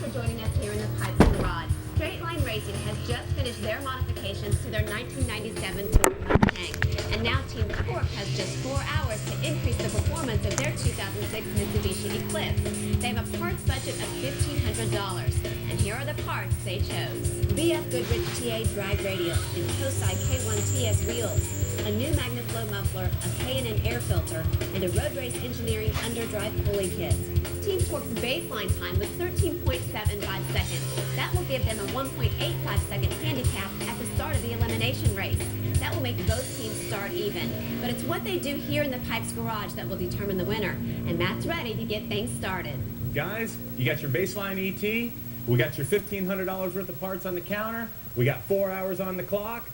for joining us here in the Pipes Garage. Straight Line Racing has just finished their modifications to their 1997 Ford Mustang. And now Team Torque has just 4 hours to increase the performance of their 2006 Mitsubishi Eclipse. They have a parts budget of $1,500. And here are the parts they chose. BF Goodrich TA drag radial and Tosai K1 TS wheels, a new MagnaFlow muffler, a K&N air filter, and a Road Race Engineering underdrive pulley kit. Team Torque's baseline time was 13.75 seconds. That will give them a 1.85 second handicap at the start of the elimination race. That will make both teams start even. But it's what they do here in the Pipes Garage that will determine the winner. And Matt's ready to get things started. Guys, you got your baseline ET. We got your $1,500 worth of parts on the counter. We got 4 hours on the clock.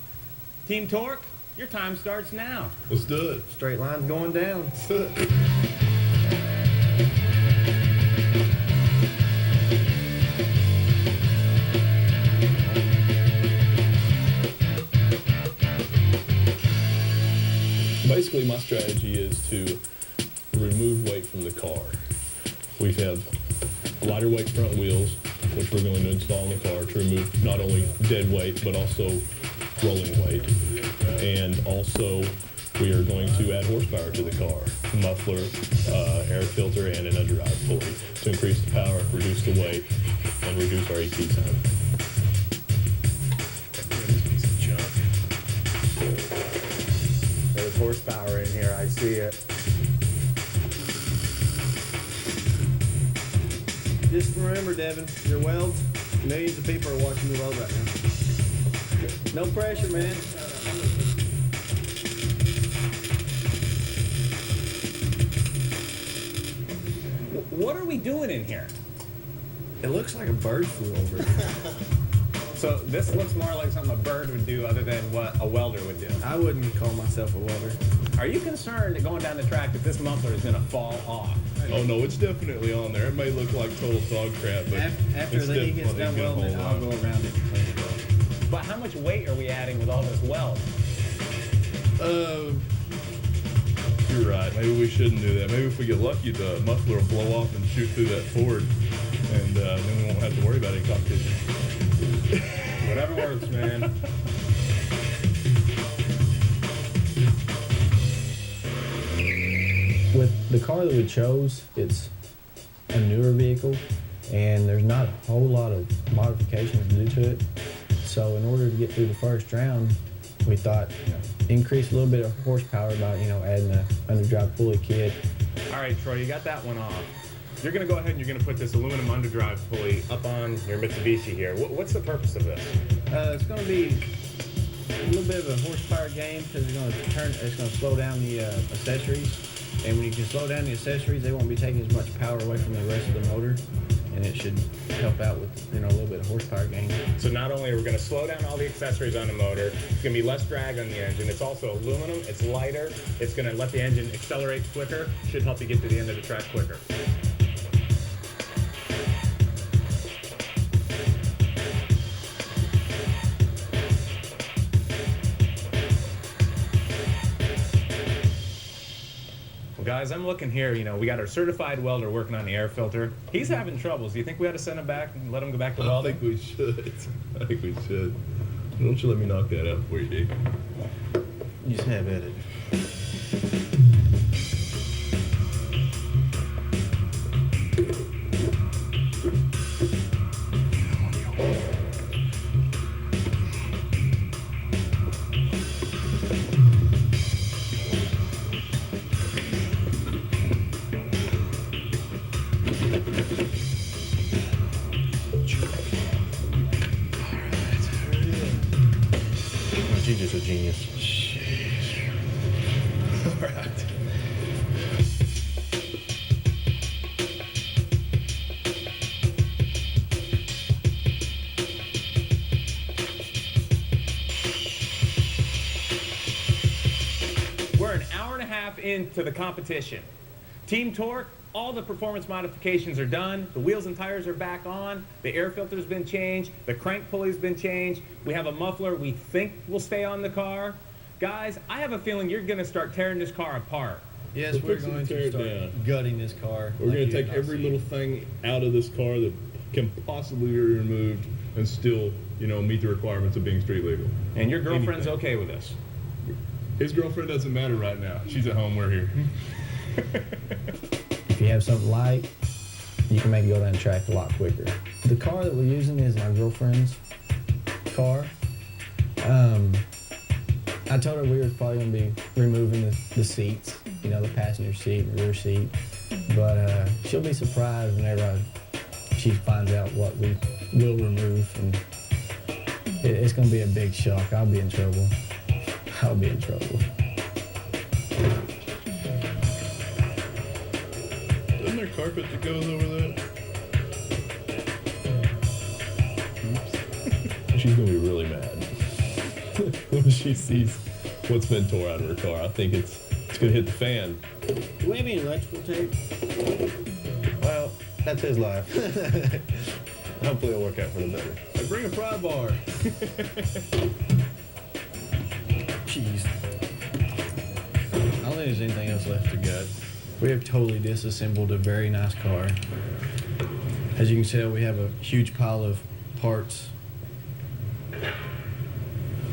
Team Torque, your time starts now. Let's do it. Straight line's going down. Let's do it. Basically, my strategy is to remove weight from the car. We have lighter weight front wheels, which we're going to install in the car to remove not only dead weight, but also rolling weight. And also, we are going to add horsepower to the car, a muffler, air filter, and an underdrive pulley to increase the power, reduce the weight, and reduce our ET time. There's horsepower in here, I see it. Just remember, Devin, your welds, millions of people are watching you weld right now. No pressure, man. What are we doing in here? It looks like a bird flew over. So this looks more like something a bird would do other than what a welder would do. I wouldn't call myself a welder. Are you concerned that going down the track that this muffler is going to fall off? Oh no, it's definitely on there. It may look like total dog crap, but After it's he gets done definitely welding, gonna I'll hold go on. around it and clean it up. But how much weight are we adding with all this weld? You're right. Maybe we shouldn't do that. Maybe if we get lucky, the muffler will blow off and shoot through that Ford, and then we won't have to worry about any competition. Whatever works, man. With the car that we chose, it's a newer vehicle, and there's not a whole lot of modifications to do to it. So in order to get through the first round, we thought, increase a little bit of horsepower by, adding a underdrive pulley kit. All right, Troy, you got that one off. You're going to go ahead and you're going to put this aluminum underdrive pulley up on your Mitsubishi here. What's the purpose of this? It's going to be a little bit of a horsepower gain because it's going to slow down the accessories. And when you can slow down the accessories, they won't be taking as much power away from the rest of the motor. And it should help out with, a little bit of horsepower gain. So not only are we going to slow down all the accessories on the motor, it's going to be less drag on the engine. It's also aluminum, it's lighter, it's going to let the engine accelerate quicker, should help you get to the end of the track quicker. Guys, I'm looking here, we got our certified welder working on the air filter. He's having troubles. Do you think we ought to send him back and let him go back to I welding? think we should. I think we should. Don't you let me knock that out for you, D. You just have at it. You're just a genius. All right. We're an hour and a half into the competition. Team Torque, all the performance modifications are done. The wheels and tires are back on. The air filter's been changed. The crank pulley's been changed. We have a muffler we think will stay on the car. Guys, I have a feeling you're going to start tearing this car apart. Yes, We're we're fixing going to tear to it start down. gutting this car. We're going to take every little thing out of this car, the can possibly be removed and still, meet the requirements of being street legal. And your girlfriend's Anything. okay with this? His girlfriend doesn't matter right now. She's at home, we're here. If you have something light, you can make it go down the track a lot quicker. The car that we're using is my girlfriend's car. I told her we were probably going to be removing the seats, the passenger seat and rear seat. But she'll be surprised whenever she finds out what we will remove. And it's going to be a big shock. I'll be in trouble. I'll be in trouble. Isn't there carpet that goes over that? She's gonna be really mad when she sees what's been tore out of her car. I think it's gonna hit the fan. Do we have any electrical tape? Well, that's his life. Hopefully it'll work out for the better. Hey, bring a pry bar. Jeez. I don't think there's anything else left to gut. We have totally disassembled a very nice car. As you can tell, we have a huge pile of parts.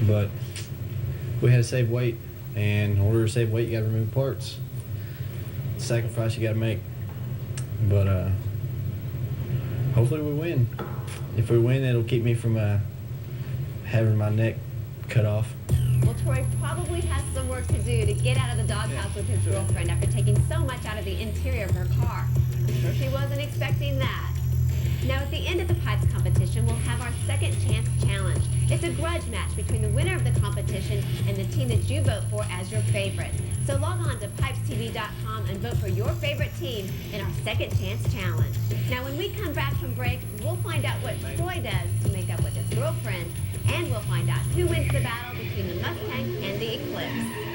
But we had to save weight, and in order to save weight, you gotta remove parts. Sacrifice you gotta make. But hopefully we win. If we win, it'll keep me from having my neck cut off. Well, Troy probably has some work to do to get out of the doghouse with his girlfriend after taking so much out of the interior of her car. I'm sure she wasn't expecting that. Now, at the end of the Pipes competition, we'll have our Second Chance Challenge. It's a grudge match between the winner of the competition and the team that you vote for as your favorite. So log on to pipestv.com and vote for your favorite team in our Second Chance Challenge. Now, when we come back from break, we'll find out what Troy does to make up with his girlfriend, and we'll find out who wins the battle between the Mustang and the Eclipse.